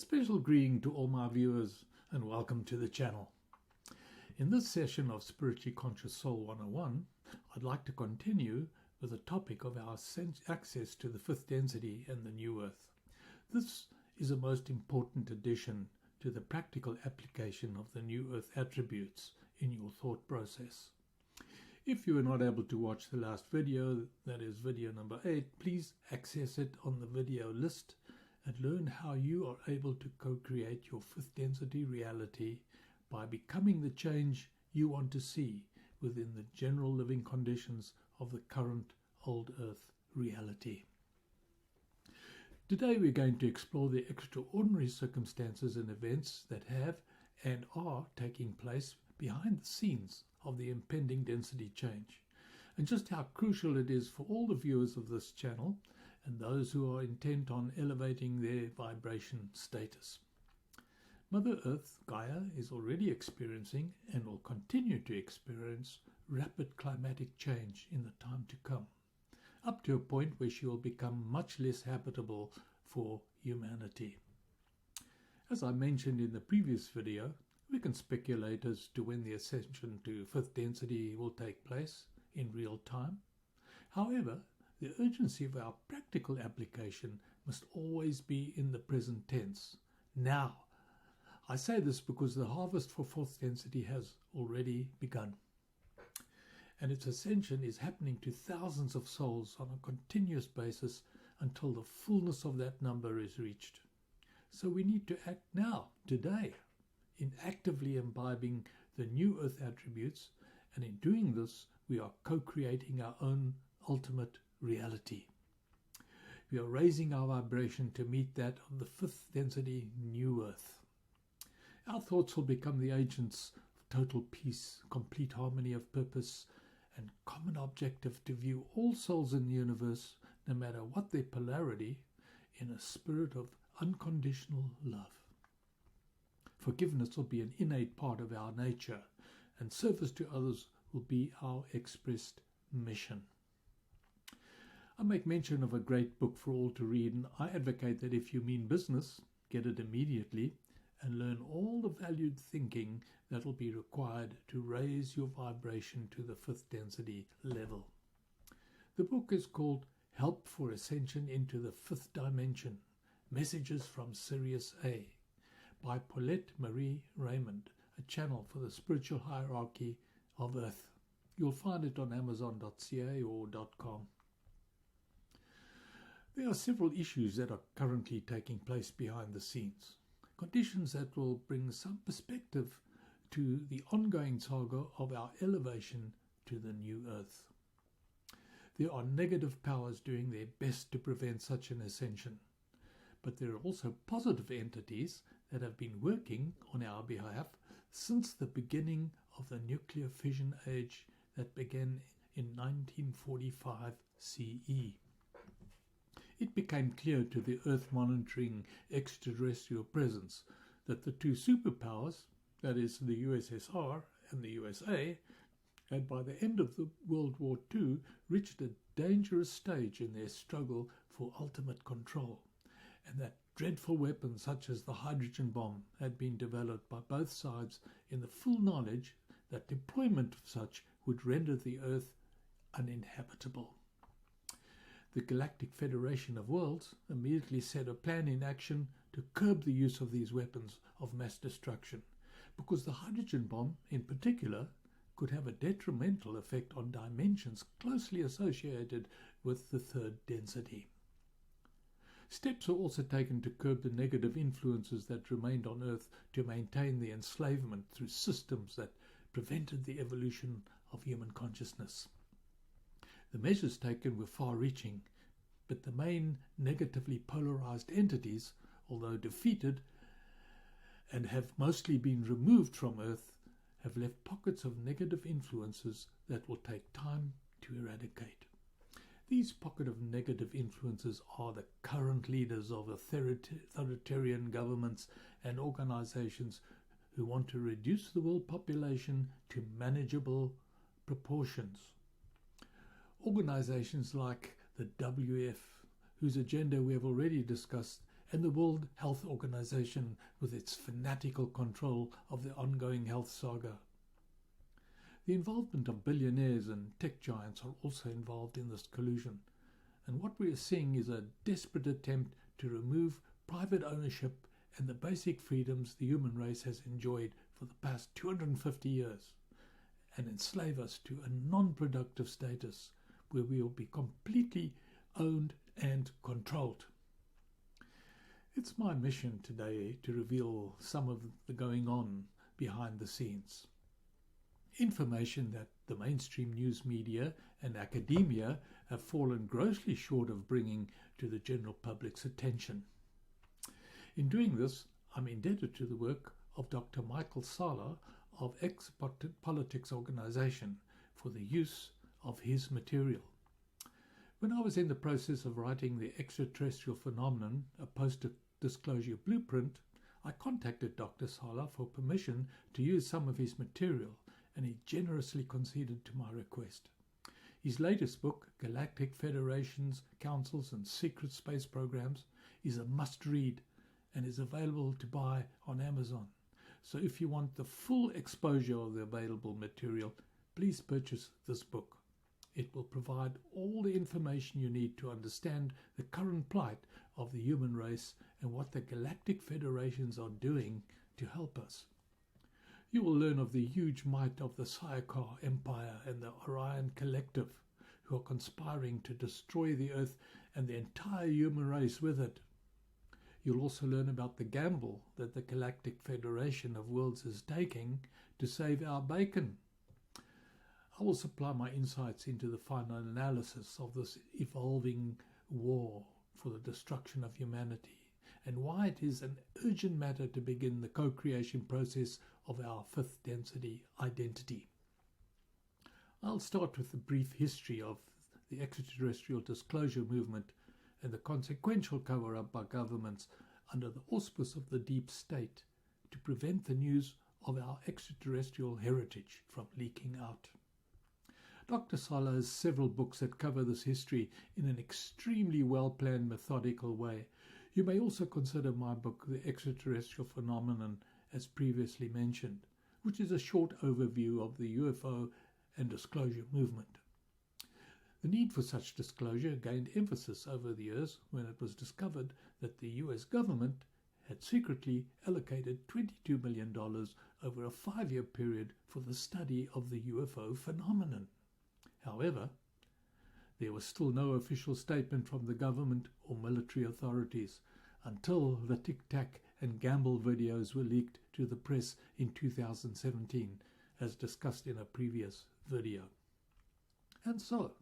special greeting to all my viewers and welcome to the channel. In this session of Spiritually Conscious Soul 101, I'd like to continue with the topic of our access to the fifth density and the new earth. This is a most important addition to the practical application of the new earth attributes in your thought process. If you were not able to watch the last video, that is video number 8, please access it on the video list and learn how you are able to co-create your fifth density reality by becoming the change you want to see within the general living conditions of the current old earth reality. Today we're going to explore the extraordinary circumstances and events that have and are taking place behind the scenes of the impending density change, and just how crucial it is for all the viewers of this channel and those who are intent on elevating their vibration status. Mother Earth, Gaia, is already experiencing and will continue to experience rapid climatic change in the time to come, up to a point where she will become much less habitable for humanity. As I mentioned in the previous video, we can speculate as to when the ascension to fifth density will take place in real time. However, the urgency of our practical application must always be in the present tense, now. I say this because the harvest for fourth density has already begun, and its ascension is happening to thousands of souls on a continuous basis until the fullness of that number is reached. So we need to act now, today, in actively imbibing the new earth attributes, and in doing this we are co-creating our own ultimate reality. We are raising our vibration to meet that of the fifth density new earth. Our thoughts will become the agents of total peace, complete harmony of purpose, and common objective to view all souls in the universe, no matter what their polarity, in a spirit of unconditional love. Forgiveness will be an innate part of our nature, and service to others will be our expressed mission. I make mention of a great book for all to read, and I advocate that if you mean business, get it immediately and learn all the valued thinking that will be required to raise your vibration to the fifth density level. The book is called Help for Ascension into the Fifth Dimension, Messages from Sirius A, by Paulette Marie Raymond, a channel for the spiritual hierarchy of Earth. You'll find it on Amazon.ca or .com. There are several issues that are currently taking place behind the scenes, conditions that will bring some perspective to the ongoing saga of our elevation to the new earth. There are negative powers doing their best to prevent such an ascension, but there are also positive entities that have been working on our behalf since the beginning of the nuclear fission age that began in 1945 CE. It became clear to the Earth monitoring extraterrestrial presence that the two superpowers, that is the USSR and the USA, had by the end of the World War II reached a dangerous stage in their struggle for ultimate control, and that dreadful weapons such as the hydrogen bomb had been developed by both sides in the full knowledge that deployment of such would render the Earth uninhabitable. The Galactic Federation of Worlds immediately set a plan in action to curb the use of these weapons of mass destruction, because the hydrogen bomb, in particular, could have a detrimental effect on dimensions closely associated with the third density. Steps were also taken to curb the negative influences that remained on Earth to maintain the enslavement through systems that prevented the evolution of human consciousness. The measures taken were far-reaching, but the main negatively polarized entities, although defeated and have mostly been removed from Earth, have left pockets of negative influences that will take time to eradicate. These pockets of negative influences are the current leaders of authoritarian governments and organizations who want to reduce the world population to manageable proportions. Organizations like the WF, whose agenda we have already discussed, and the World Health Organization with its fanatical control of the ongoing health saga. The involvement of billionaires and tech giants are also involved in this collusion, and what we are seeing is a desperate attempt to remove private ownership and the basic freedoms the human race has enjoyed for the past 250 years, and enslave us to a non-productive status where we will be completely owned and controlled. It's my mission today to reveal some of the going on behind the scenes. Information that the mainstream news media and academia have fallen grossly short of bringing to the general public's attention. In doing this, I'm indebted to the work of Dr. Michael Sala of Ex-Politics Organization for the use of his material. When I was in the process of writing The Extraterrestrial Phenomenon, a post-disclosure blueprint, I contacted Dr. Sala for permission to use some of his material, and he generously conceded to my request. His latest book, Galactic Federations, Councils and Secret Space Programs, is a must-read and is available to buy on Amazon. So if you want the full exposure of the available material, please purchase this book. It will provide all the information you need to understand the current plight of the human race and what the Galactic Federations are doing to help us. You will learn of the huge might of the Sayakar Empire and the Orion Collective, who are conspiring to destroy the Earth and the entire human race with it. You'll also learn about the gamble that the Galactic Federation of Worlds is taking to save our bacon. I will supply my insights into the final analysis of this evolving war for the destruction of humanity, and why it is an urgent matter to begin the co-creation process of our fifth density identity. I'll start with a brief history of the extraterrestrial disclosure movement and the consequential cover-up by governments under the auspice of the deep state to prevent the news of our extraterrestrial heritage from leaking out. Dr. Sala has several books that cover this history in an extremely well-planned, methodical way. You may also consider my book, The Extraterrestrial Phenomenon, as previously mentioned, which is a short overview of the UFO and disclosure movement. The need for such disclosure gained emphasis over the years when it was discovered that the US government had secretly allocated $22 million over a 5-year period for the study of the UFO phenomenon. However, there was still no official statement from the government or military authorities until the Tic Tac and Gamble videos were leaked to the press in 2017, as discussed in a previous video. And so,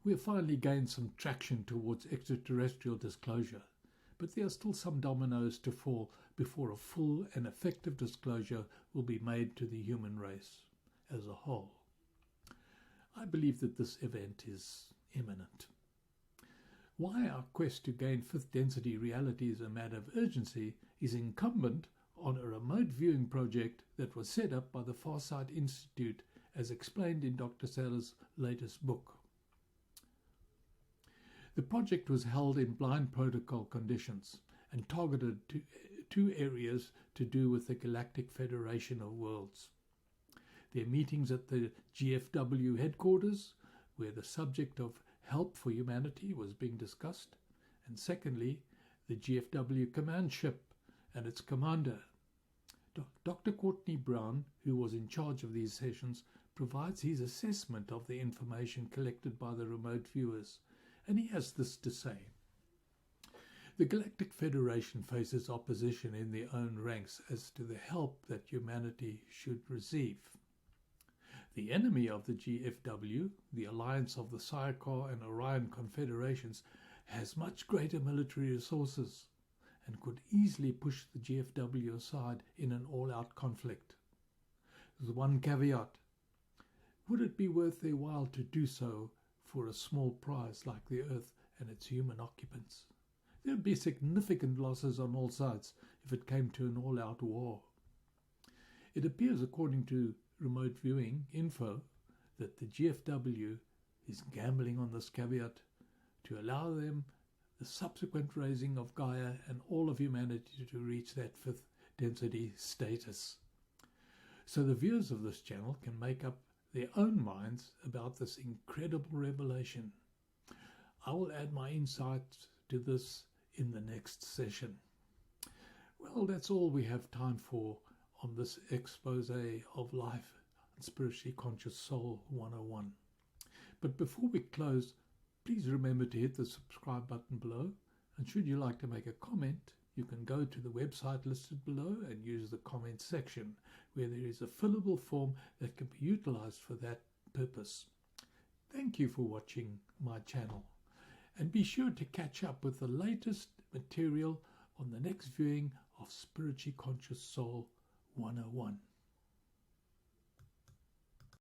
we have finally gained some traction towards extraterrestrial disclosure, but there are still some dominoes to fall before a full and effective disclosure will be made to the human race as a whole. I believe that this event is imminent. Why our quest to gain fifth density reality is a matter of urgency is incumbent on a remote viewing project that was set up by the Farsight Institute, as explained in Dr. Sala's latest book. The project was held in blind protocol conditions and targeted to 2 areas to do with the Galactic Federation of Worlds. Their meetings at the GFW headquarters, where the subject of help for humanity was being discussed, and secondly, the GFW command ship and its commander. Dr. Courtney Brown, who was in charge of these sessions, provides his assessment of the information collected by the remote viewers, and he has this to say. The Galactic Federation faces opposition in their own ranks as to the help that humanity should receive. The enemy of the GFW, the alliance of the Sayakar and Orion confederations, has much greater military resources and could easily push the GFW aside in an all-out conflict. With one caveat: would it be worth their while to do so for a small prize like the Earth and its human occupants? There would be significant losses on all sides if it came to an all-out war. It appears, according to remote viewing info, that the GFW is gambling on this caveat to allow them the subsequent raising of Gaia and all of humanity to reach that fifth density status. So the viewers of this channel can make up their own minds about this incredible revelation. I will add my insights to this in the next session. Well, that's all we have time for on this expose of Life and Spiritually Conscious Soul 101. But before we close, please remember to hit the subscribe button below, and should you like to make a comment, you can go to the website listed below and use the comment section, where there is a fillable form that can be utilized for that purpose. Thank you for watching my channel, and be sure to catch up with the latest material on the next viewing of Spiritually Conscious Soul 101.